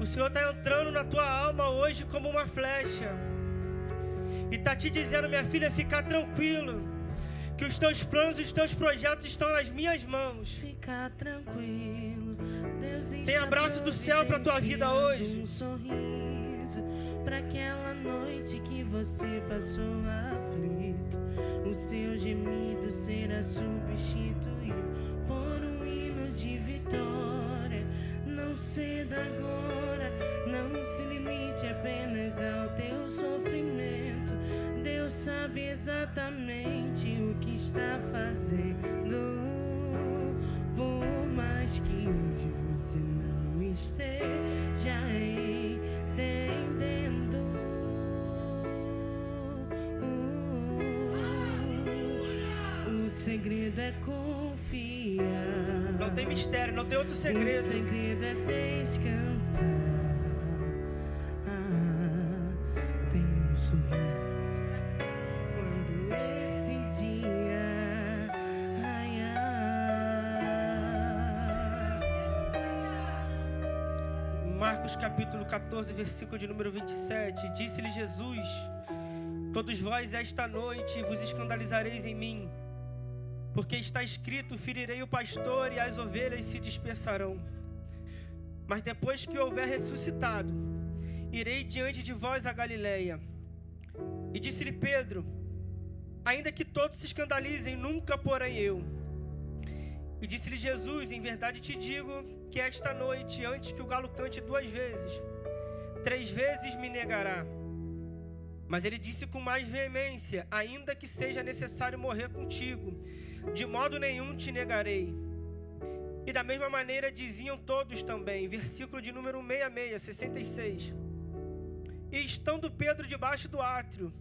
O Senhor está entrando na tua alma hoje como uma flecha e está te dizendo, minha filha, fica tranquilo, que os teus planos e os teus projetos estão nas minhas mãos. Fica tranquilo, Deus tem abraço do céu para tua vida hoje. Um sorriso para aquela noite que você passou aflito. O seu gemido será substituído por um hino de vitória. Não ceda agora, não se limite apenas ao teu sofrimento. Deus sabe exatamente o que está fazendo. Por mais que hoje você não esteja entendendo, o segredo é confiar. Não tem mistério, não tem outro segredo. O segredo é descansar. Tem um sorriso quando esse dia Marcos capítulo 14, versículo de número 27. Disse-lhe Jesus: todos vós esta noite vos escandalizareis em mim, porque está escrito, ferirei o pastor e as ovelhas se dispersarão. Mas depois que houver ressuscitado, irei diante de vós a Galileia. E disse-lhe Pedro: ainda que todos se escandalizem, nunca porém eu. E disse-lhe Jesus: em verdade te digo que esta noite, antes que o galo cante 2 vezes, 3 vezes me negará. Mas ele disse com mais veemência: ainda que seja necessário morrer contigo, de modo nenhum te negarei. E da mesma maneira diziam todos também. Versículo de número 66. E estando Pedro debaixo do átrio,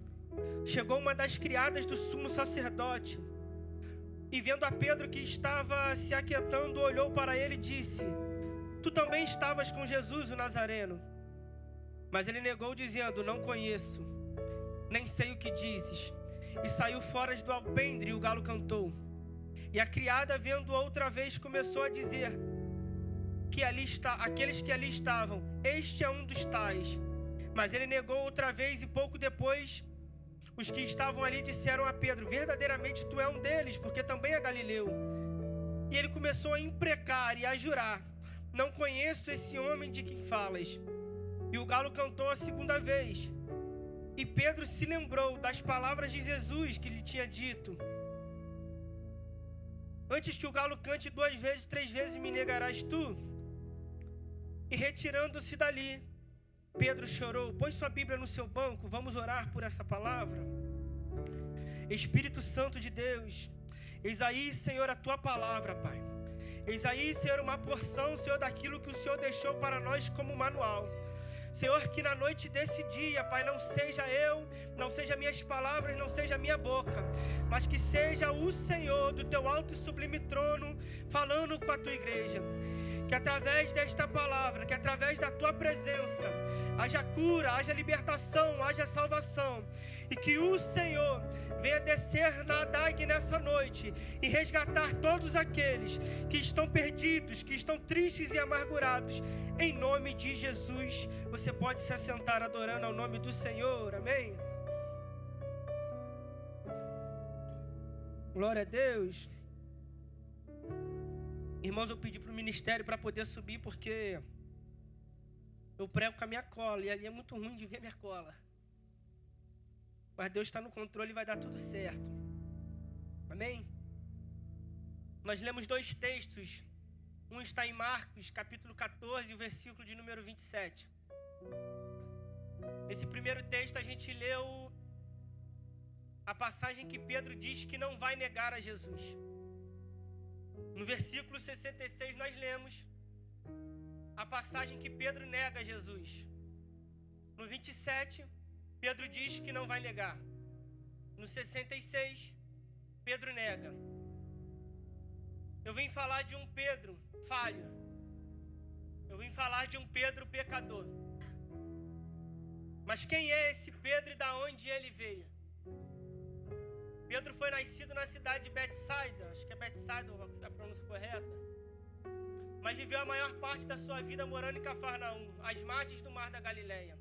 chegou uma das criadas do sumo sacerdote, e vendo a Pedro que estava se aquietando, olhou para ele e disse: tu também estavas com Jesus o Nazareno. Mas ele negou, dizendo: não conheço, nem sei o que dizes. E saiu fora do alpendre, e o galo cantou. E a criada, vendo outra vez, começou a dizer que aqueles que ali estavam: este é um dos tais. Mas ele negou outra vez, e pouco depois os que estavam ali disseram a Pedro: verdadeiramente tu é um deles, porque também é galileu. E ele começou a imprecar e a jurar: não conheço esse homem de quem falas. E o galo cantou a segunda vez. E Pedro se lembrou das palavras de Jesus que lhe tinha dito: antes que o galo cante 2 vezes, 3 vezes me negarás tu. E retirando-se dali, Pedro chorou. Põe sua Bíblia no seu banco, vamos orar por essa palavra. Espírito Santo de Deus, eis aí, Senhor, a tua palavra, Pai. Eis aí, Senhor, uma porção, Senhor, daquilo que o Senhor deixou para nós como manual. Senhor, que na noite desse dia, Pai, não seja eu, não seja minhas palavras, não seja minha boca, mas que seja o Senhor do teu alto e sublime trono falando com a tua igreja. Que através desta palavra, que através da tua presença, haja cura, haja libertação, haja salvação. E que o Senhor venha descer na Adag nessa noite e resgatar todos aqueles que estão perdidos, que estão tristes e amargurados. Em nome de Jesus, você pode se assentar adorando ao nome do Senhor. Amém? Glória a Deus. Irmãos, eu pedi para o ministério para poder subir, porque eu prego com a minha cola, e ali é muito ruim de ver minha cola. Mas Deus está no controle e vai dar tudo certo. Amém? Nós lemos 2 textos. Um está em Marcos, capítulo 14, versículo de número 27. Nesse primeiro texto a gente leu a passagem que Pedro diz que não vai negar a Jesus. No versículo 66 nós lemos a passagem que Pedro nega Jesus. No 27, Pedro diz que não vai negar. No 66, Pedro nega. Eu vim falar de um Pedro falho. Eu vim falar de um Pedro pecador. Mas quem é esse Pedro e da onde ele veio? Pedro foi nascido na cidade de Betsaida. Acho que é Betsaida a pronúncia correta. mas viveu a maior parte da sua vida morando em Cafarnaum, às margens do Mar da Galileia.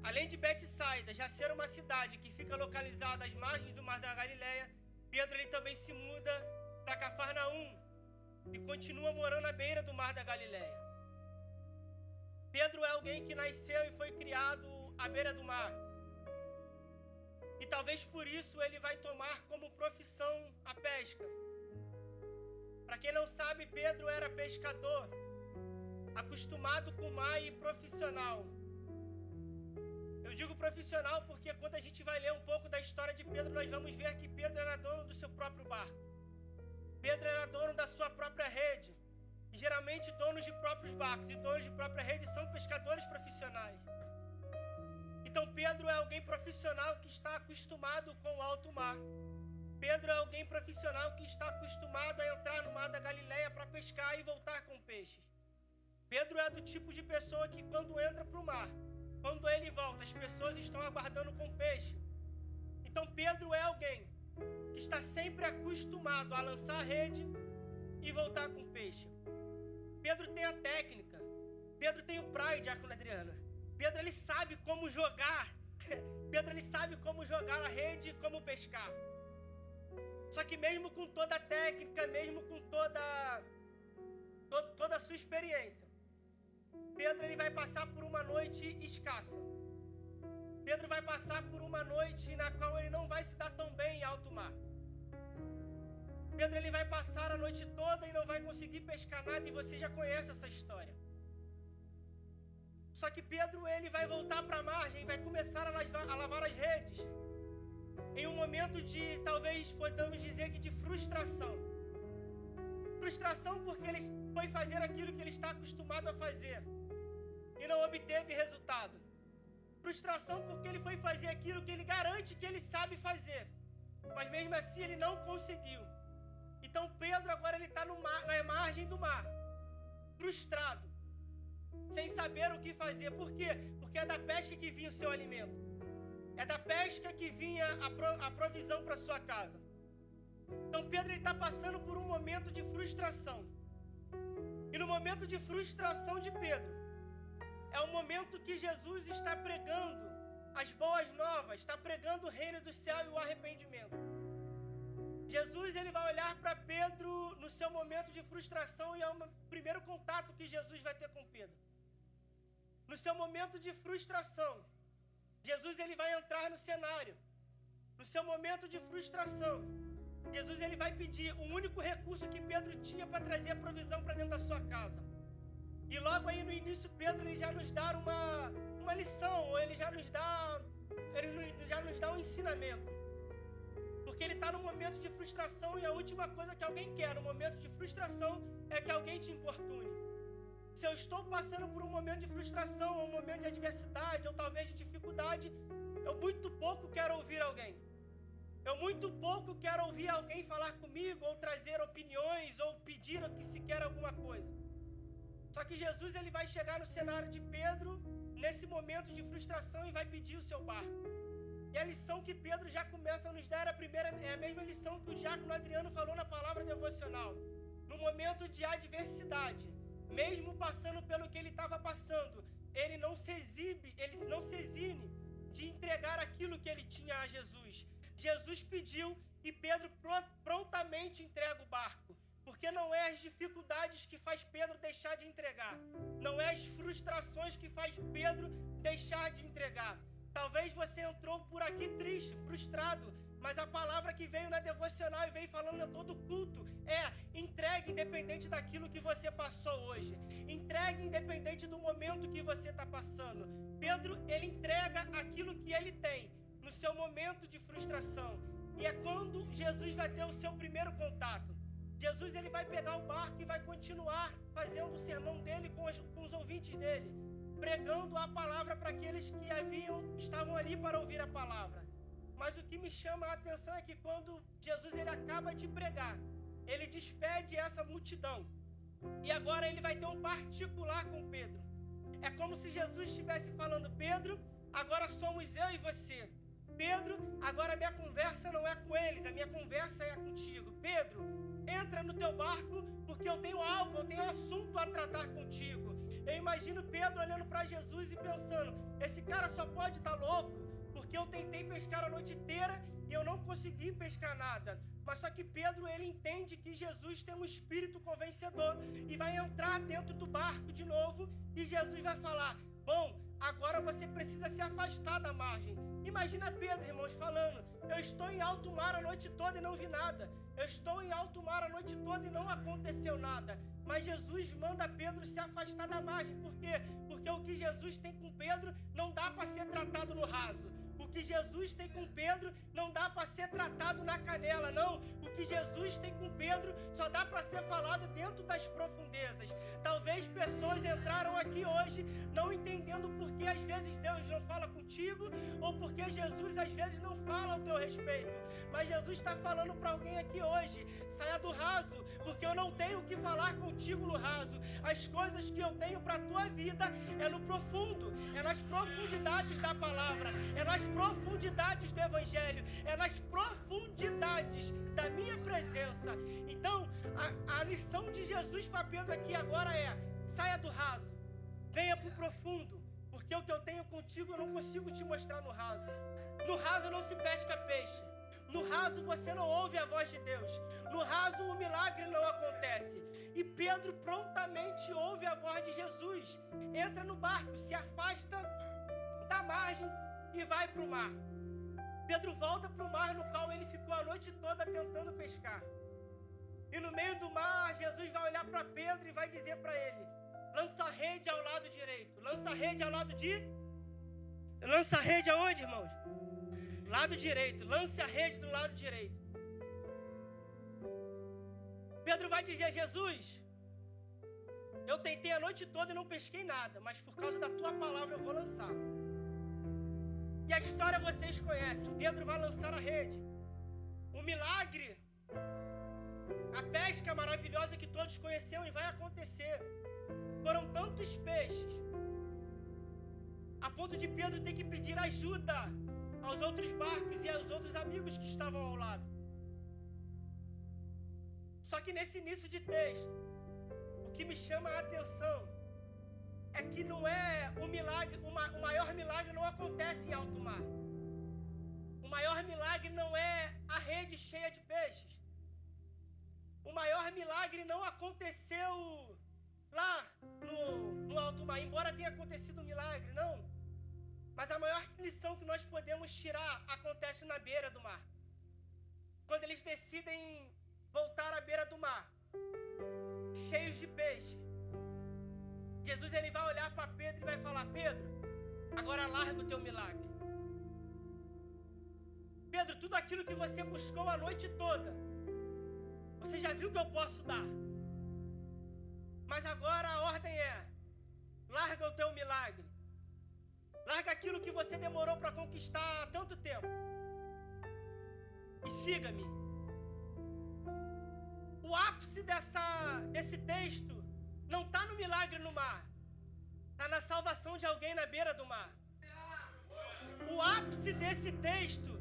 Além de Betsaida já ser uma cidade que fica localizada às margens do Mar da Galileia, Pedro ele também se muda para Cafarnaum e continua morando à beira do Mar da Galileia. Pedro é alguém que nasceu e foi criado à beira do mar. E talvez por isso ele vai tomar como profissão a pesca. Para quem não sabe, Pedro era pescador, acostumado com o mar e profissional. Eu digo profissional porque quando a gente vai ler um pouco da história de Pedro, nós vamos ver que Pedro era dono do seu próprio barco. Pedro era dono da sua própria rede. E geralmente donos de próprios barcos e donos de própria rede são pescadores profissionais. Então Pedro é alguém profissional que está acostumado com o alto mar. Pedro é alguém profissional que está acostumado a entrar no mar da Galileia para pescar e voltar com peixes. Pedro é do tipo de pessoa que quando entra para o mar, quando ele volta, as pessoas estão aguardando com peixe. Então Pedro é alguém que está sempre acostumado a lançar a rede e voltar com peixe. Pedro tem a técnica. Pedro tem o praia, diácono Adriana. Pedro ele sabe como jogar. Pedro ele sabe como jogar a rede e como pescar. Só que mesmo com toda a técnica, mesmo com toda a sua experiência, Pedro ele vai passar por uma noite escassa. Pedro vai passar por uma noite na qual ele não vai se dar tão bem em alto mar. Pedro ele vai passar a noite toda e não vai conseguir pescar nada, e você já conhece essa história. Só que Pedro ele vai voltar para a margem e vai começar a lavar as redes. Em um momento de, talvez podemos dizer que de frustração. Frustração porque ele foi fazer aquilo que ele está acostumado a fazer e não obteve resultado. Frustração porque ele foi fazer aquilo que ele garante que ele sabe fazer, mas mesmo assim ele não conseguiu. Então Pedro agora ele está na margem do mar, frustrado, sem saber o que fazer. Por quê? Porque é da pesca que vinha o seu alimento. É da pesca que vinha a provisão para sua casa. Então Pedro está passando por um momento de frustração. E no momento de frustração de Pedro, é o momento que Jesus está pregando as boas novas, está pregando o reino do céu e o arrependimento. Jesus ele vai olhar para Pedro no seu momento de frustração, e é o primeiro contato que Jesus vai ter com Pedro. No seu momento de frustração, Jesus ele vai entrar no cenário. No seu momento de frustração, Jesus ele vai pedir o único recurso que Pedro tinha para trazer a provisão para dentro da sua casa. E logo aí no início, Pedro ele já nos dá uma lição, ou ele já nos dá um ensinamento. Porque ele está num momento de frustração, e a última coisa que alguém quer no momento de frustração é que alguém te importune. Se eu estou passando por um momento de frustração, ou um momento de adversidade, ou talvez de dificuldade, eu muito pouco quero ouvir alguém. Eu muito pouco quero ouvir alguém falar comigo, ou trazer opiniões, ou pedir o que se quer alguma coisa. Só que Jesus ele vai chegar no cenário de Pedro, nesse momento de frustração, e vai pedir o seu barco. E a lição que Pedro já começa a nos dar é a mesma lição que o diácono Adriano falou na palavra devocional. No momento de adversidade, mesmo passando pelo que ele estava passando, ele não se exime de entregar aquilo que ele tinha a Jesus. Jesus pediu e Pedro prontamente entrega o barco. Porque não é as dificuldades que faz Pedro deixar de entregar. Não é as frustrações que faz Pedro deixar de entregar. Talvez você entrou por aqui triste, frustrado, mas a palavra que veio na devocional e veio falando a todo culto é: entregue independente daquilo que você passou hoje. Entregue independente do momento que você está passando. Pedro, ele entrega aquilo que ele tem no seu momento de frustração. E é quando Jesus vai ter o seu primeiro contato. Jesus ele vai pegar o barco e vai continuar fazendo o sermão dele com os ouvintes dele, pregando a palavra para aqueles que estavam ali para ouvir a palavra. Mas o que me chama a atenção é que quando Jesus ele acaba de pregar, ele despede essa multidão. E agora ele vai ter um particular com Pedro. É como se Jesus estivesse falando: Pedro, agora somos eu e você. Pedro, agora a minha conversa não é com eles, a minha conversa é contigo. Pedro, entra no teu barco, porque eu tenho algo, eu tenho um assunto a tratar contigo. Eu imagino Pedro olhando para Jesus e pensando, esse cara só pode estar louco, porque eu tentei pescar a noite inteira e eu não consegui pescar nada. Mas só que Pedro, ele entende que Jesus tem um espírito convencedor e vai entrar dentro do barco de novo e Jesus vai falar, bom, agora você precisa se afastar da margem. Imagina Pedro, irmãos, falando, eu estou em alto mar a noite toda e não vi nada. Eu estou em alto mar a noite toda e não aconteceu nada. Mas Jesus manda Pedro se afastar da margem. Por quê? Porque o que Jesus tem com Pedro não dá para ser tratado no raso. O que Jesus tem com Pedro não dá para ser tratado na canela, não. O que Jesus tem com Pedro só dá para ser falado dentro das profundezas. Talvez pessoas entraram aqui hoje não entendendo por que às vezes Deus não fala contigo ou porque Jesus às vezes não fala ao teu respeito. Mas Jesus está falando para alguém aqui hoje, saia do raso, porque eu não tenho o que falar contigo no raso. As coisas que eu tenho para a tua vida é no profundo, é nas profundidades da palavra, é nas profundidades do Evangelho, é nas profundidades da minha presença. Então, a lição de Jesus para Pedro aqui agora é, saia do raso, venha para o profundo, porque o que eu tenho contigo eu não consigo te mostrar no raso. No raso não se pesca peixe. No raso você não ouve a voz de Deus. No raso o milagre não acontece. E Pedro prontamente ouve a voz de Jesus. Entra no barco, se afasta da margem e vai para o mar. Pedro volta para o mar no qual ele ficou a noite toda tentando pescar. E no meio do mar, Jesus vai olhar para Pedro e vai dizer para ele, lança a rede ao lado direito. Lança a rede ao lado de... Lança a rede aonde, irmãos? Lado direito. Lance a rede do lado direito. Pedro vai dizer a Jesus, eu tentei a noite toda e não pesquei nada, mas por causa da tua palavra eu vou lançar. E a história vocês conhecem. Pedro vai lançar a rede. O milagre, a pesca maravilhosa que todos conheceram e vai acontecer. Foram tantos peixes, a ponto de Pedro ter que pedir ajuda aos outros barcos e aos outros amigos que estavam ao lado. Só que nesse início de texto, o que me chama a atenção é que não é o milagre, o maior milagre não acontece em alto mar. O maior milagre não é a rede cheia de peixes. O maior milagre não aconteceu lá no alto mar, embora tenha acontecido um milagre, não. Mas a maior lição que nós podemos tirar acontece na beira do mar. Quando eles decidem voltar à beira do mar, cheios de peixe, Jesus ele vai olhar para Pedro e vai falar, Pedro, agora larga o teu milagre. Pedro, tudo aquilo que você buscou a noite toda, você já viu que eu posso dar. Mas agora a ordem é, larga o teu milagre. Larga aquilo que você demorou para conquistar há tanto tempo. E siga-me. O ápice desse texto não está no milagre no mar. Está na salvação de alguém na beira do mar. O ápice desse texto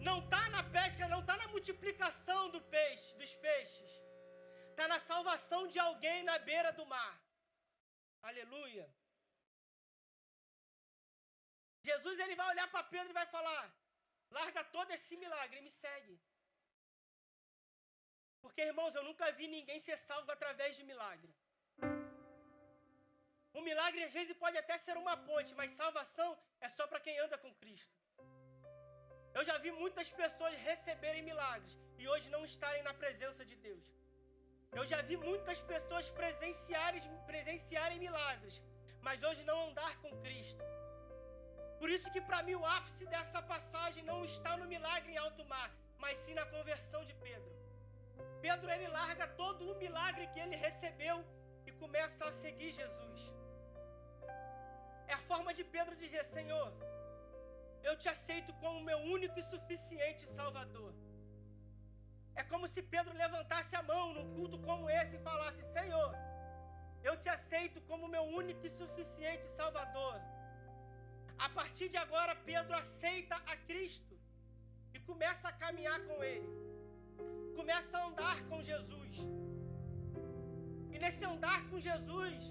não está na pesca, não está na multiplicação dos peixes. Está na salvação de alguém na beira do mar. Aleluia. Jesus ele vai olhar para Pedro e vai falar, larga todo esse milagre e me segue. Porque, irmãos, eu nunca vi ninguém ser salvo através de milagre. O milagre às vezes pode até ser uma ponte, mas salvação é só para quem anda com Cristo. Eu já vi muitas pessoas receberem milagres e hoje não estarem na presença de Deus. Eu já vi muitas pessoas presenciarem milagres, mas hoje não andar com Cristo. Por isso que para mim o ápice dessa passagem não está no milagre em alto mar, mas sim na conversão de Pedro. Pedro ele larga todo o milagre que ele recebeu e começa a seguir Jesus. É a forma de Pedro dizer, Senhor, eu te aceito como meu único e suficiente Salvador. É como se Pedro levantasse a mão no culto como esse e falasse, Senhor, eu te aceito como meu único e suficiente Salvador. A partir de agora, Pedro aceita a Cristo e começa a caminhar com Ele. Começa a andar com Jesus. E nesse andar com Jesus,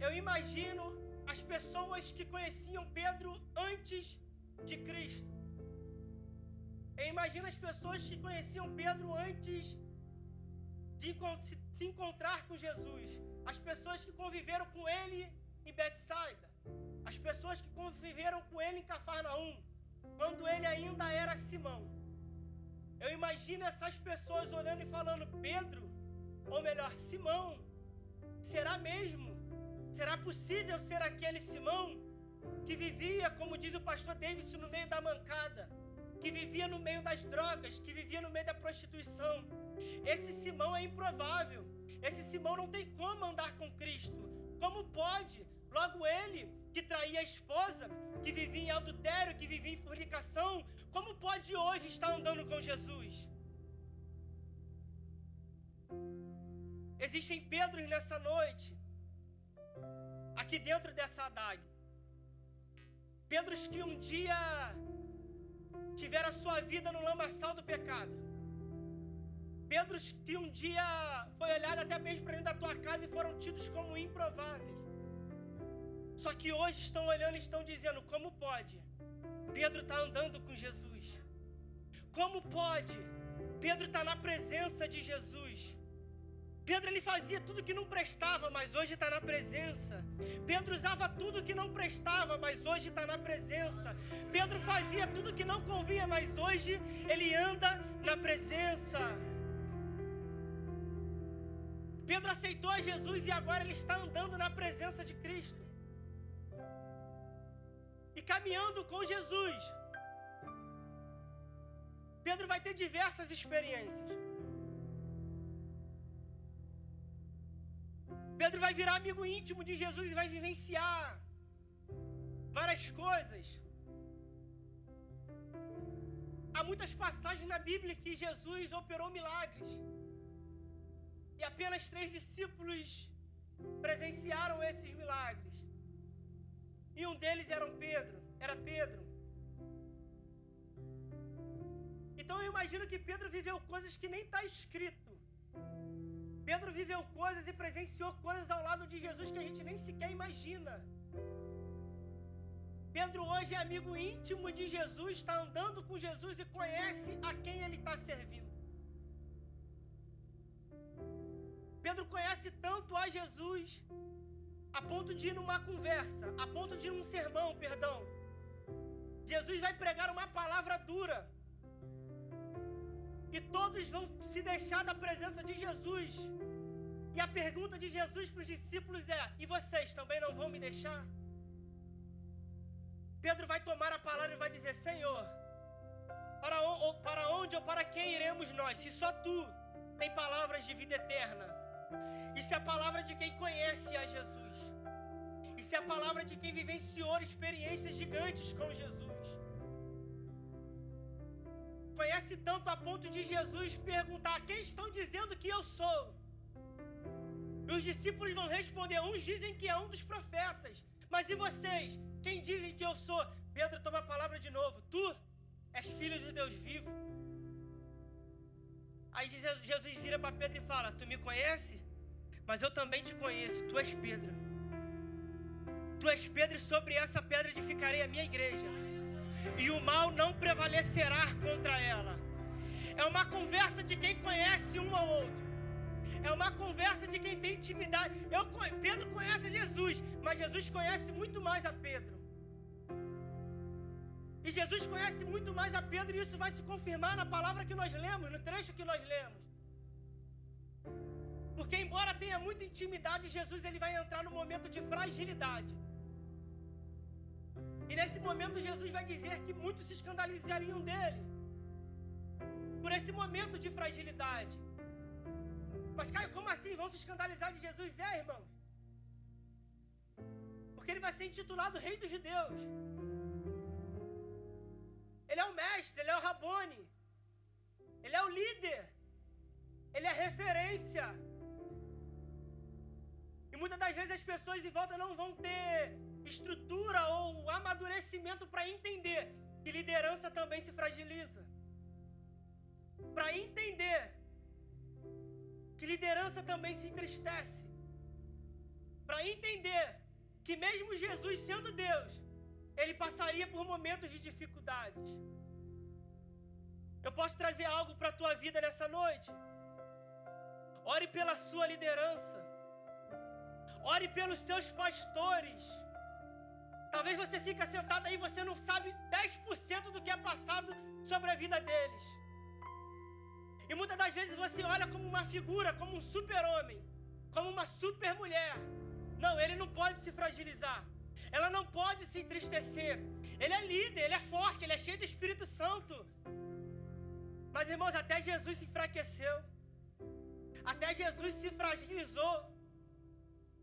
eu imagino as pessoas que conheciam Pedro antes de Cristo. Eu imagino as pessoas que conheciam Pedro antes de se encontrar com Jesus. As pessoas que conviveram com ele em Betsaida. As pessoas que conviveram com ele em Cafarnaum, quando ele ainda era Simão. Eu imagino essas pessoas olhando e falando: Pedro, ou melhor, Simão, será mesmo? Será possível ser aquele Simão que vivia, como diz o pastor Davis, no meio da mancada, que vivia no meio das drogas, que vivia no meio da prostituição? Esse Simão é improvável. Esse Simão não tem como andar com Cristo. Como pode? Logo ele, que traía a esposa, que vivia em adultério, que vivia em fornicação, como pode hoje estar andando com Jesus? Existem Pedros nessa noite, aqui dentro dessa adaga. Pedros que um dia tiveram a sua vida no lamaçal do pecado. Pedros que um dia foi olhado até mesmo para dentro da tua casa e foram tidos como improváveis. Só que hoje estão olhando e estão dizendo: como pode? Pedro está andando com Jesus. Como pode? Pedro está na presença de Jesus. Pedro, ele fazia tudo que não prestava, mas hoje está na presença. Pedro usava tudo que não prestava, mas hoje está na presença. Pedro fazia tudo que não convinha, mas hoje ele anda na presença. Pedro aceitou a Jesus e agora ele está andando na presença de Cristo. E caminhando com Jesus, Pedro vai ter diversas experiências. Pedro vai virar amigo íntimo de Jesus e vai vivenciar várias coisas. Há muitas passagens na Bíblia que Jesus operou milagres. E apenas 3 discípulos presenciaram esses milagres. E um deles era Pedro. Então eu imagino que Pedro viveu coisas que nem está escrito. Pedro viveu coisas e presenciou coisas ao lado de Jesus que a gente nem sequer imagina. Pedro hoje é amigo íntimo de Jesus, está andando com Jesus e conhece a quem ele está servindo. Pedro conhece tanto a Jesus, a ponto de ir numa conversa, a ponto de ir num sermão, Jesus vai pregar uma palavra dura. E todos vão se deixar da presença de Jesus. E a pergunta de Jesus para os discípulos é: e vocês também não vão me deixar? Pedro vai tomar a palavra e vai dizer: Senhor, para onde ou para quem iremos nós? Se só Tu tem palavras de vida eterna. Isso é a palavra de quem conhece a Jesus. Isso é a palavra de quem vivenciou experiências gigantes com Jesus. Conhece tanto a ponto de Jesus perguntar: quem estão dizendo que eu sou? E os discípulos vão responder: uns dizem que é um dos profetas. Mas e vocês? Quem dizem que eu sou? Pedro toma a palavra de novo: Tu és filho de Deus vivo. Aí Jesus vira para Pedro e fala: Tu me conhece? Mas eu também te conheço. Tu és Pedro. Tu és Pedro e sobre essa pedra edificarei a minha igreja. E o mal não prevalecerá contra ela. É uma conversa de quem conhece um ao outro. É uma conversa de quem tem intimidade. Pedro conhece Jesus, mas Jesus conhece muito mais a Pedro. E Jesus conhece muito mais a Pedro, e isso vai se confirmar na palavra que nós lemos, no trecho que nós lemos. Porque embora tenha muita intimidade, Jesus ele vai entrar no momento de fragilidade. E nesse momento Jesus vai dizer que muitos se escandalizariam dele, por esse momento de fragilidade. Mas Caio, como assim? Vão se escandalizar de Jesus? Irmãos, porque ele vai ser intitulado Rei dos Judeus. Ele é o mestre, ele é o Rabone, ele é o líder, ele é a referência. E muitas das vezes as pessoas em volta não vão ter estrutura ou amadurecimento para entender que liderança também se fragiliza. Para entender que liderança também se entristece, para entender que mesmo Jesus sendo Deus, ele passaria por momentos de dificuldades. Eu posso trazer algo para a tua vida nessa noite? Ore pela sua liderança. Ore pelos teus pastores. Talvez você fique sentado aí e você não sabe 10% do que é passado sobre a vida deles. E muitas das vezes você olha como uma figura, como um super-homem, como uma super-mulher. Não, ele não pode se fragilizar. Ela não pode se entristecer. Ele é líder, ele é forte, ele é cheio do Espírito Santo. Mas, irmãos, até Jesus se enfraqueceu. Até Jesus se fragilizou.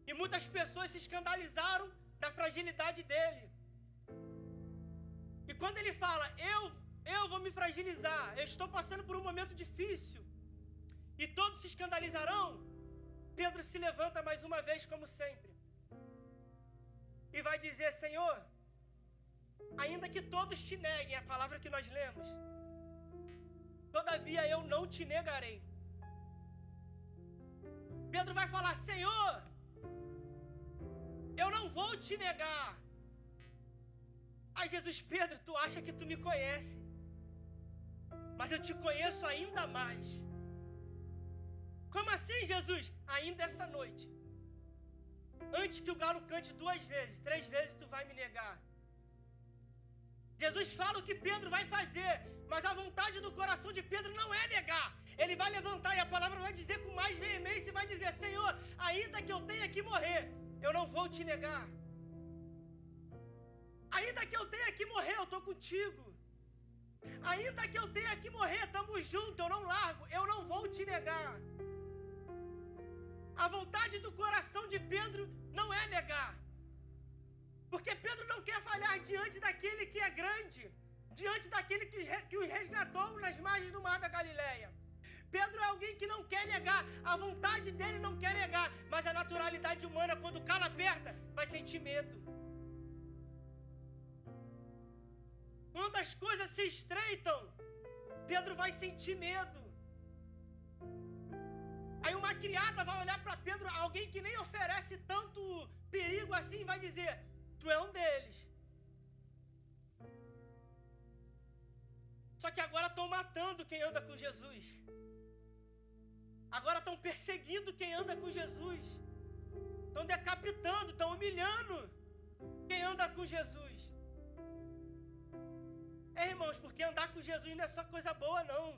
E muitas pessoas se escandalizaram da fragilidade dele. E quando ele fala, eu vou me fragilizar, eu estou passando por um momento difícil, e todos se escandalizarão, Pedro se levanta mais uma vez, como sempre, e vai dizer, Senhor, ainda que todos te neguem, a palavra que nós lemos, todavia eu não te negarei. Pedro vai falar, Senhor, eu não vou te negar. Ai, Jesus, Pedro, tu acha que tu me conhece, mas eu te conheço ainda mais. Como assim, Jesus? Ainda essa noite, antes que o galo cante 2 vezes, 3 vezes tu vai me negar. Jesus fala o que Pedro vai fazer, mas a vontade do coração de Pedro não é negar. Ele vai levantar e a palavra vai dizer com mais veemência e vai dizer, Senhor, ainda que eu tenha que morrer, eu não vou te negar. Ainda que eu tenha que morrer, eu estou contigo. Ainda que eu tenha que morrer, estamos juntos, eu não largo, eu não vou te negar. A vontade do coração de Pedro não é negar. Porque Pedro não quer falhar diante daquele que é grande, diante daquele que os resgatou nas margens do mar da Galileia. Pedro é alguém que não quer negar, a vontade dele não quer negar, mas a naturalidade humana, quando o calo aperta, vai sentir medo. Quando as coisas se estreitam, Pedro vai sentir medo. Aí uma criada vai olhar para Pedro, alguém que nem oferece tanto perigo assim, vai dizer, tu é um deles. Só que agora estão matando quem anda com Jesus. Agora estão perseguindo quem anda com Jesus. Estão decapitando, estão humilhando quem anda com Jesus. Irmãos, porque andar com Jesus não é só coisa boa, não.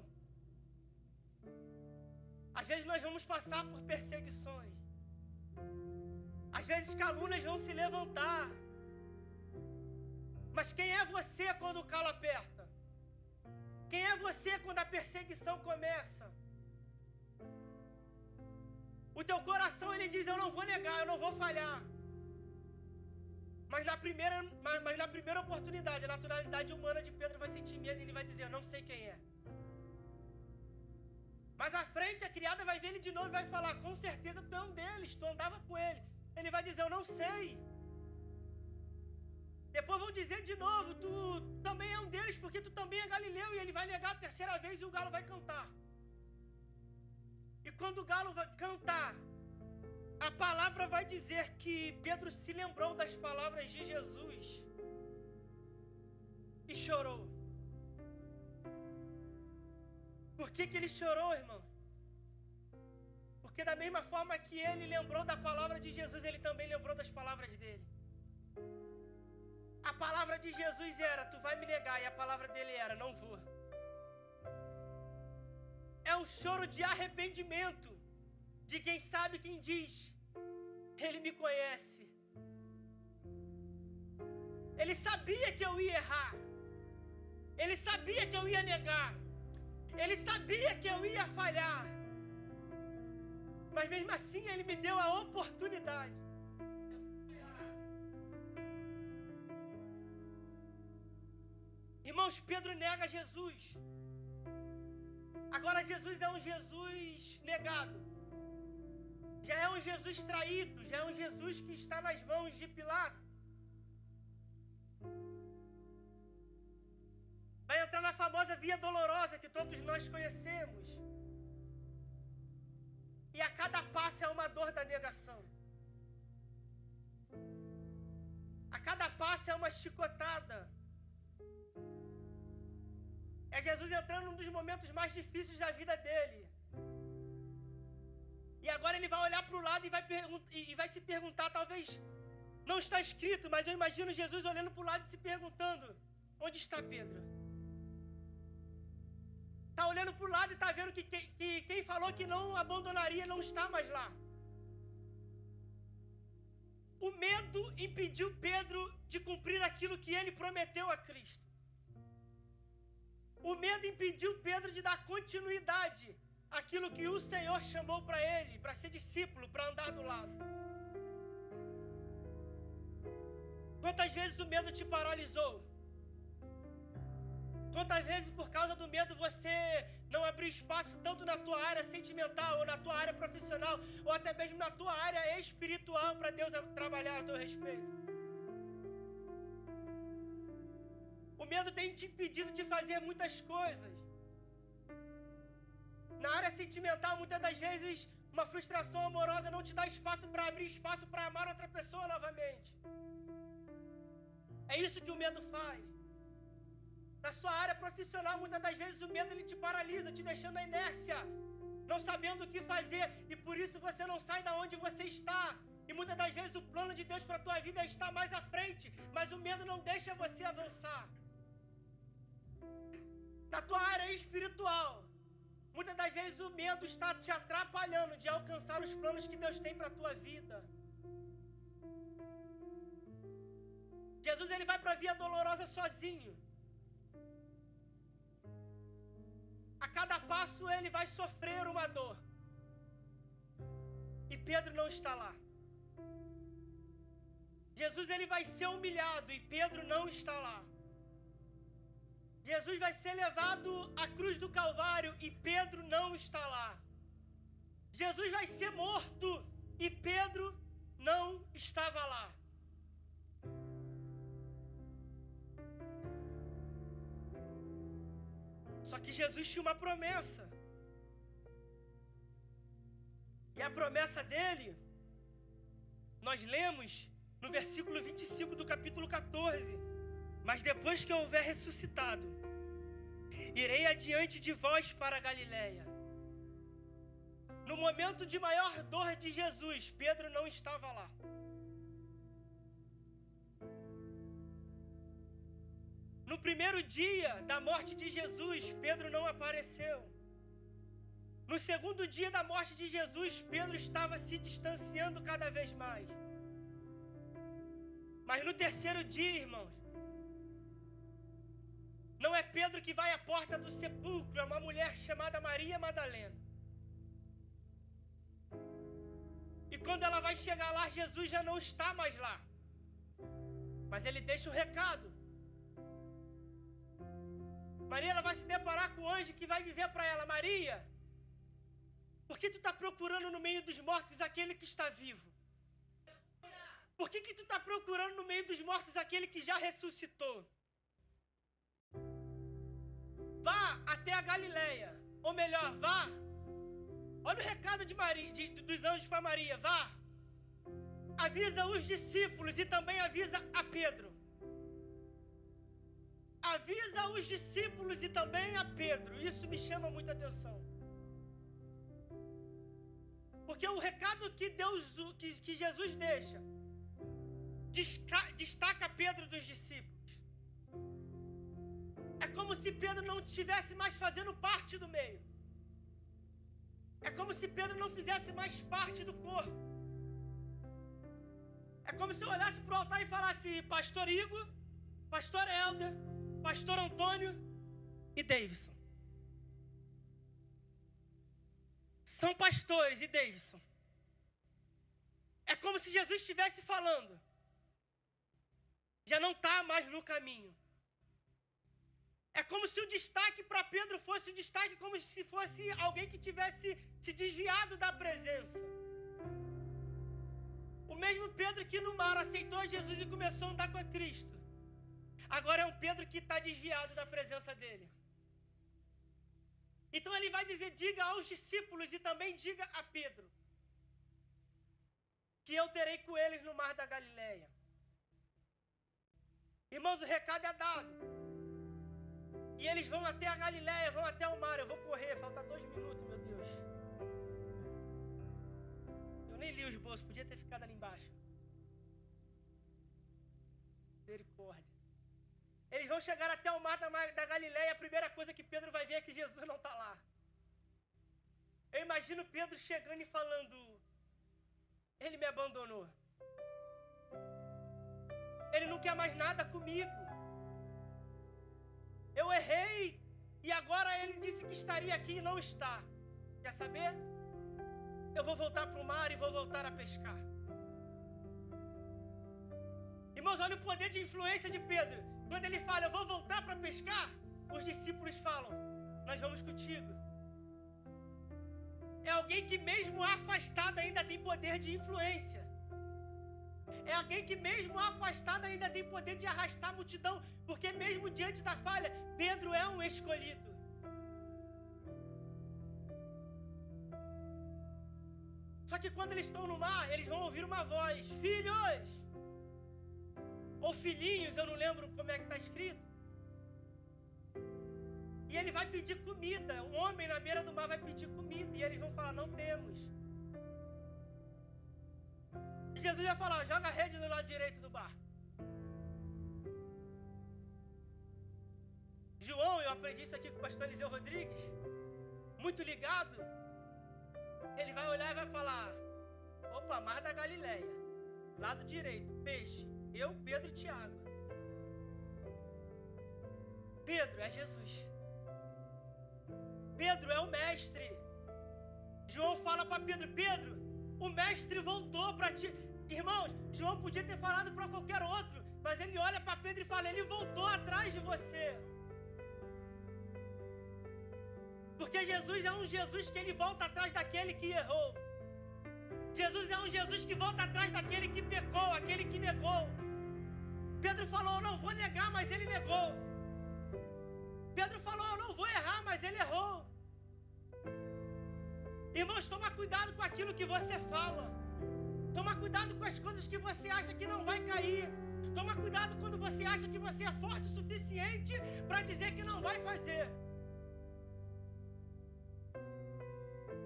Às vezes nós vamos passar por perseguições. Às vezes calúnias vão se levantar. Mas quem é você quando o calo aperta? Quem é você quando a perseguição começa? O teu coração, ele diz, eu não vou negar, eu não vou falhar. Mas na primeira oportunidade, a naturalidade humana de Pedro vai sentir medo e ele vai dizer, eu não sei quem é. Mas à frente, a criada vai ver ele de novo e vai falar, com certeza tu é um deles, tu andava com ele. Ele vai dizer, eu não sei. Depois vão dizer de novo, tu também é um deles, porque tu também é galileu. E ele vai negar a 3ª vez e o galo vai cantar. E quando o galo vai cantar, a palavra vai dizer que Pedro se lembrou das palavras de Jesus e chorou. Por que ele chorou, irmão? Porque da mesma forma que ele lembrou da palavra de Jesus, ele também lembrou das palavras dele. A palavra de Jesus era, tu vai me negar, e a palavra dele era, não vou. É um choro de arrependimento de quem sabe quem diz, ele me conhece. Ele sabia que eu ia errar. Ele sabia que eu ia negar. Ele sabia que eu ia falhar. Mas mesmo assim ele me deu a oportunidade. Irmãos, Pedro nega Jesus. Agora Jesus é um Jesus negado. Já é um Jesus traído. Já é um Jesus que está nas mãos de Pilatos. Vai entrar na famosa via dolorosa que todos nós conhecemos. E a cada passo é uma dor da negação. A cada passo é uma chicotada. É Jesus entrando num dos momentos mais difíceis da vida dele. E agora ele vai olhar para o lado e vai se perguntar, talvez não está escrito, mas eu imagino Jesus olhando para o lado e se perguntando, onde está Pedro? Está olhando para o lado e está vendo que quem falou que não abandonaria não está mais lá. O medo impediu Pedro de cumprir aquilo que ele prometeu a Cristo. O medo impediu Pedro de dar continuidade àquilo que o Senhor chamou para ele, para ser discípulo, para andar do lado. Quantas vezes o medo te paralisou? Quantas vezes por causa do medo você não abriu espaço tanto na tua área sentimental, ou na tua área profissional, ou até mesmo na tua área espiritual para Deus trabalhar a teu respeito? O medo tem te impedido de fazer muitas coisas. Na área sentimental, muitas das vezes, uma frustração amorosa não te dá espaço para abrir espaço para amar outra pessoa novamente. É isso que o medo faz. Na sua área profissional, muitas das vezes o medo ele te paralisa, te deixando na inércia, não sabendo o que fazer, e por isso você não sai da onde você está. E muitas das vezes o plano de Deus para a tua vida está mais à frente, mas o medo não deixa você avançar. Na tua área espiritual, muitas das vezes o medo está te atrapalhando de alcançar os planos que Deus tem para a tua vida. Jesus ele vai para a via dolorosa sozinho. A cada passo ele vai sofrer uma dor. E Pedro não está lá. Jesus ele vai ser humilhado e Pedro não está lá. Jesus vai ser levado à cruz do Calvário e Pedro não está lá. Jesus vai ser morto e Pedro não estava lá. Só que Jesus tinha uma promessa. E a promessa dele, nós lemos no versículo 25 do capítulo 14. Mas depois que eu houver ressuscitado, irei adiante de vós para a Galileia. No momento de maior dor de Jesus, Pedro não estava lá. No primeiro dia da morte de Jesus, Pedro não apareceu. No segundo dia da morte de Jesus, Pedro estava se distanciando cada vez mais. Mas no terceiro dia, irmãos, não é Pedro que vai à porta do sepulcro, é uma mulher chamada Maria Madalena. E quando ela vai chegar lá, Jesus já não está mais lá. Mas ele deixa um recado. Maria ela vai se deparar com o anjo que vai dizer para ela: Maria, por que tu está procurando no meio dos mortos aquele que está vivo? Por que tu está procurando no meio dos mortos aquele que já ressuscitou? Vá até a Galileia, ou melhor, vá. Olha o recado de Maria, dos anjos para Maria, vá. Avisa os discípulos e também avisa a Pedro. Avisa os discípulos e também a Pedro. Isso me chama muita atenção. Porque o recado que Jesus deixa destaca Pedro dos discípulos. É como se Pedro não estivesse mais fazendo parte do meio. É como se Pedro não fizesse mais parte do corpo. É como se eu olhasse para o altar e falasse: Pastor Igor, Pastor Helder, Pastor Antônio e Davidson. São pastores e Davidson. É como se Jesus estivesse falando. Já não está mais no caminho. É como se o destaque para Pedro fosse o destaque como se fosse alguém que tivesse se desviado da presença. O mesmo Pedro que no mar aceitou Jesus e começou a andar com Cristo. Agora é um Pedro que está desviado da presença dele. Então ele vai dizer, diga aos discípulos e também diga a Pedro, que eu terei com eles no mar da Galileia. Irmãos, o recado é dado. E eles vão até a Galileia, vão até o mar. Eu vou correr, falta 2 minutos, meu Deus. Eu nem li os bolsos, podia ter ficado ali embaixo. Misericórdia. Eles vão chegar até o mar da Galileia. A primeira coisa que Pedro vai ver é que Jesus não está lá. Eu imagino Pedro chegando e falando, ele me abandonou. Ele não quer mais nada comigo. Eu errei e agora ele disse que estaria aqui e não está. Quer saber? Eu vou voltar para o mar e vou voltar a pescar. Irmãos, olha o poder de influência de Pedro. Quando ele fala, eu vou voltar para pescar, os discípulos falam, nós vamos contigo. É alguém que mesmo afastado ainda tem poder de influência. É alguém que mesmo afastado ainda tem poder de arrastar a multidão. Porque mesmo diante da falha, Pedro é um escolhido. Só que quando eles estão no mar, eles vão ouvir uma voz, filhos! Ou filhinhos, eu não lembro como é que está escrito. E ele vai pedir comida. Um homem na beira do mar vai pedir comida. E eles vão falar, não temos. E Jesus vai falar, joga a rede no lado direito do barco. João, eu aprendi isso aqui com o pastor Eliseu Rodrigues, muito ligado. Ele vai olhar e vai falar, opa, mar da Galileia, lado direito, peixe. Eu, Pedro e Tiago. Pedro é Jesus. Pedro é o mestre. João fala para Pedro, Pedro, o mestre voltou para ti. Irmãos, João podia ter falado para qualquer outro, mas ele olha para Pedro e fala, ele voltou atrás de você. Porque Jesus é um Jesus que ele volta atrás daquele que errou. Jesus é um Jesus que volta atrás daquele que pecou, aquele que negou. Pedro falou, eu não vou negar, mas ele negou. Pedro falou, eu não vou errar, mas ele errou. Irmãos, toma cuidado com aquilo que você fala. Toma cuidado com as coisas que você acha que não vai cair. Toma cuidado quando você acha que você é forte o suficiente para dizer que não vai fazer.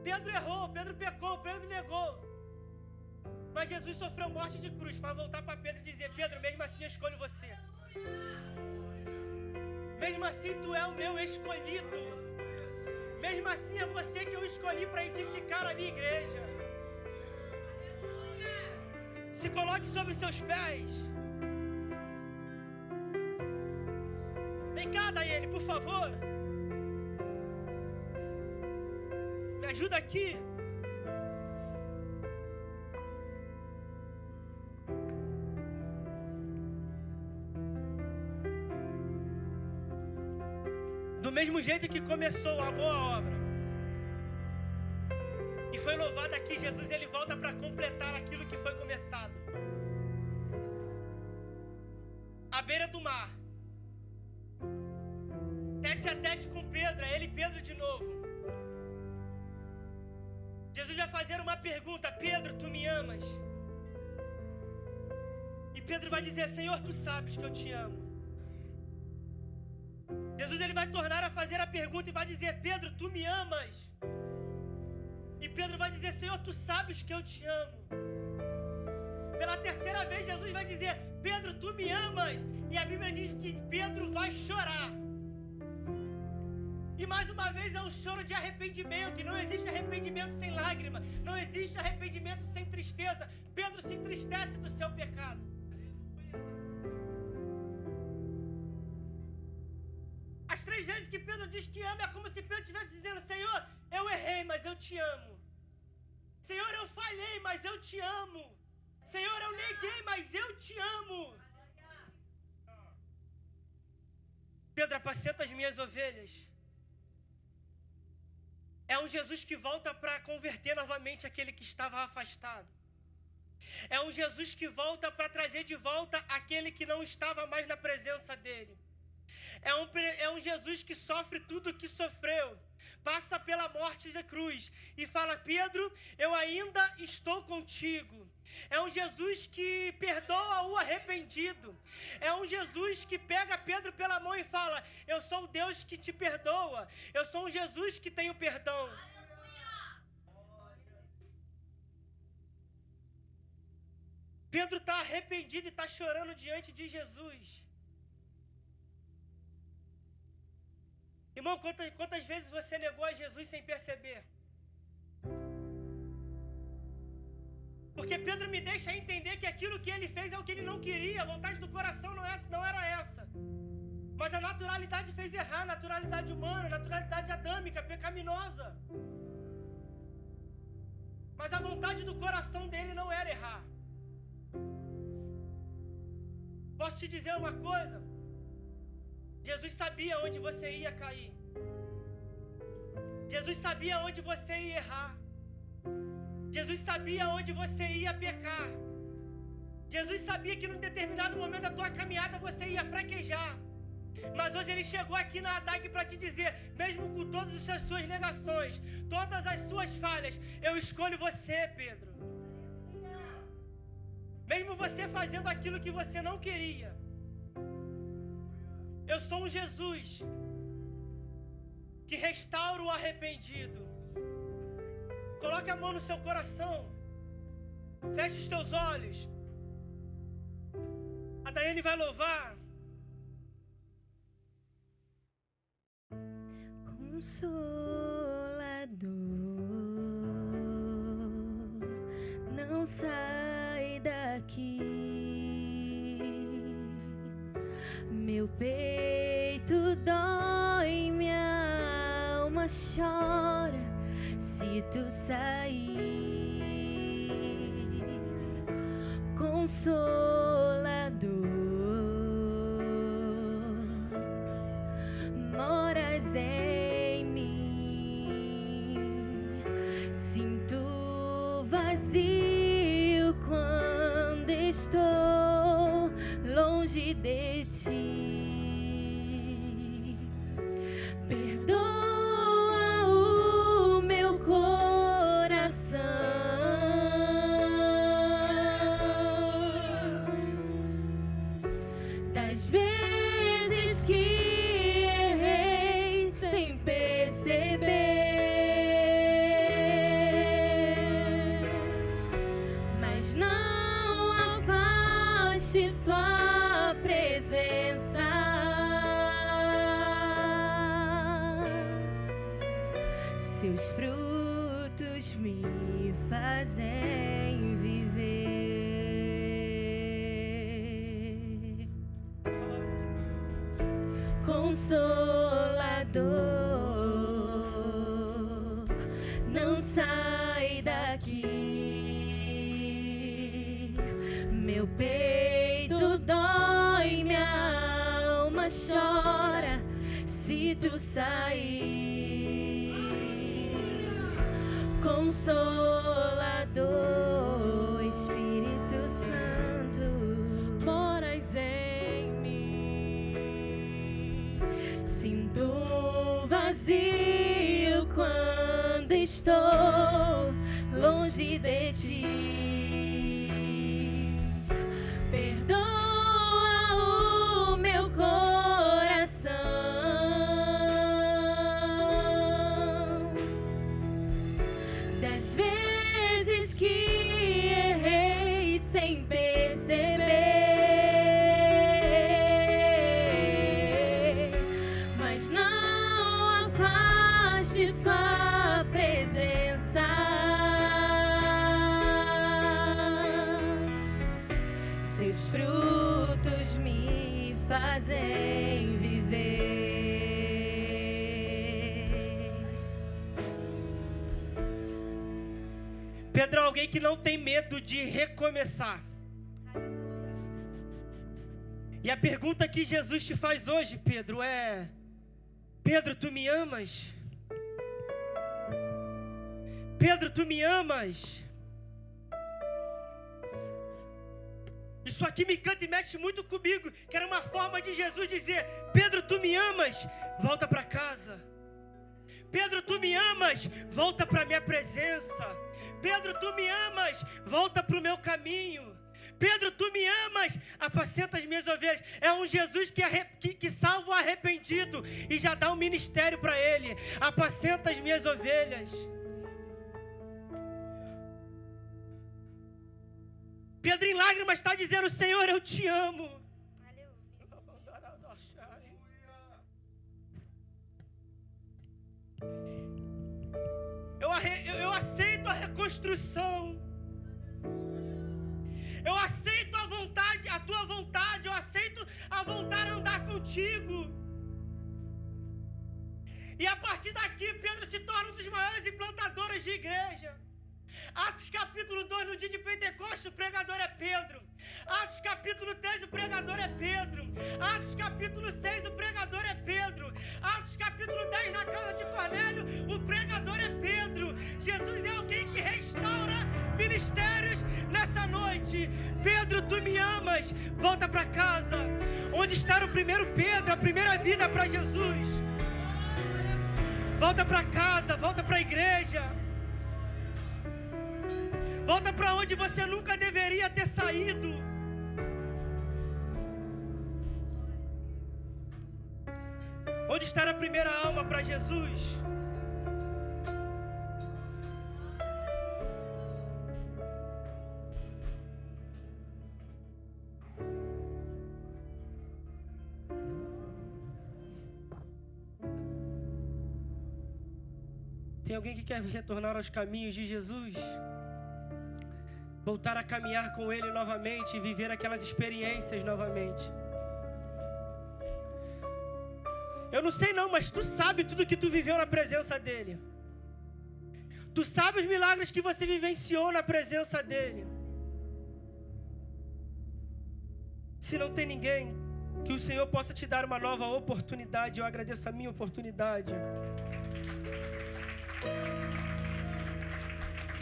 Pedro errou, Pedro pecou, Pedro negou. Mas Jesus sofreu morte de cruz para voltar para Pedro e dizer, Pedro, mesmo assim eu escolho você. Mesmo assim tu é o meu escolhido. Mesmo assim é você que eu escolhi para edificar a minha igreja. Se coloque sobre seus pés. Vem cá, Daiane, por favor. Me ajuda aqui. Do mesmo jeito que começou a boa obra e foi louvado aqui, Jesus ele volta para completar aquilo que foi começado. À beira do mar, tete a tete com Pedro, é ele e Pedro de novo. Jesus vai fazer uma pergunta, Pedro, tu me amas? E Pedro vai dizer, Senhor, tu sabes que eu te amo. Jesus ele vai tornar a fazer a pergunta e vai dizer, Pedro, tu me amas? E Pedro vai dizer, Senhor, tu sabes que eu te amo. Pela terceira vez, Jesus vai dizer, Pedro, tu me amas? E a Bíblia diz que Pedro vai chorar. E mais uma vez é um choro de arrependimento. E não existe arrependimento sem lágrima. Não existe arrependimento sem tristeza. Pedro se entristece do seu pecado. As 3 vezes que Pedro diz que ama, é como se Pedro estivesse dizendo, Senhor, eu errei, mas eu te amo. Senhor, eu falhei, mas eu te amo. Senhor, eu neguei, mas eu te amo. Pedro, apacenta as minhas ovelhas. É um Jesus que volta para converter novamente aquele que estava afastado. É um Jesus que volta para trazer de volta aquele que não estava mais na presença dele. É um Jesus que sofre tudo o que sofreu, passa pela morte da cruz e fala: Pedro, eu ainda estou contigo. É um Jesus que perdoa o arrependido. É um Jesus que pega Pedro pela mão e fala: eu sou o Deus que te perdoa. Eu sou um Jesus que tem o perdão. Pedro está arrependido e está chorando diante de Jesus. Irmão, quantas vezes você negou a Jesus sem perceber? Porque Pedro me deixa entender que aquilo que ele fez é o que ele não queria. A vontade do coração não era essa. Mas a naturalidade fez errar, a naturalidade humana, a naturalidade adâmica, pecaminosa. Mas a vontade do coração dele não era errar. Posso te dizer uma coisa? Jesus sabia onde você ia cair. Jesus sabia onde você ia errar. Jesus sabia onde você ia pecar. Jesus sabia que num determinado momento da tua caminhada você ia fraquejar. Mas hoje ele chegou aqui na ADAG para te dizer: mesmo com todas as suas negações, todas as suas falhas, eu escolho você, Pedro. Mesmo você fazendo aquilo que você não queria, eu sou um Jesus que restaura o arrependido. Coloque a mão no seu coração. Feche os teus olhos. A Daiane vai louvar. Consolador, não sai daqui. Meu peito dói, minha alma chora se tu sair. Consolador, moras em mim. Sinto vazio quando estou longe de ti. Perdoa o meu coração das vezes que errei sem perceber, mas não afaste sua presença. Seus frutos me fazem viver. Consolador, não sai daqui. Meu peito dói, minha alma chora se tu sair. Consolador, Espírito Santo, moras em mim. Sinto vazio quando estou longe de ti. Perdoa o meu coração das vezes que errei sem perceber, mas não afaste sua presença. Seus frutos me fazem viver. Pedro é alguém que não tem medo de recomeçar. E a pergunta que Jesus te faz hoje, Pedro, é: Pedro, tu me amas? Pedro, tu me amas? Isso aqui me canta e mexe muito comigo, que era uma forma de Jesus dizer: Pedro, tu me amas? Volta para casa. Pedro, tu me amas? Volta para a minha presença. Pedro, tu me amas? Volta para o meu caminho. Pedro, tu me amas? Apacenta as minhas ovelhas. É um Jesus que salva o arrependido e já dá um ministério para ele. Apacenta as minhas ovelhas. Pedro em lágrimas está dizendo: Senhor, eu te amo. Eu aceito a reconstrução. Eu aceito a tua vontade. Eu aceito a voltar a andar contigo. E a partir daqui, Pedro se torna um dos maiores implantadores de igreja. Atos capítulo 2, no dia de Pentecostes, o pregador é Pedro. Atos capítulo 3, o pregador é Pedro. Atos capítulo 6, o pregador é Pedro. Atos capítulo 10, na casa de Cornélio, o pregador é Pedro. Jesus é alguém que restaura ministérios nessa noite. Pedro, tu me amas? Volta para casa. Onde está o primeiro Pedro, a primeira vida para Jesus? Volta para casa, volta para a igreja. Volta para onde você nunca deveria ter saído. Onde está a primeira alma para Jesus? Tem alguém que quer retornar aos caminhos de Jesus? Voltar a caminhar com Ele novamente e viver aquelas experiências novamente. Eu não sei não, mas tu sabe tudo que tu viveu na presença dEle. Tu sabe os milagres que você vivenciou na presença dEle. Se não tem ninguém, que o Senhor possa te dar uma nova oportunidade. Eu agradeço a minha oportunidade.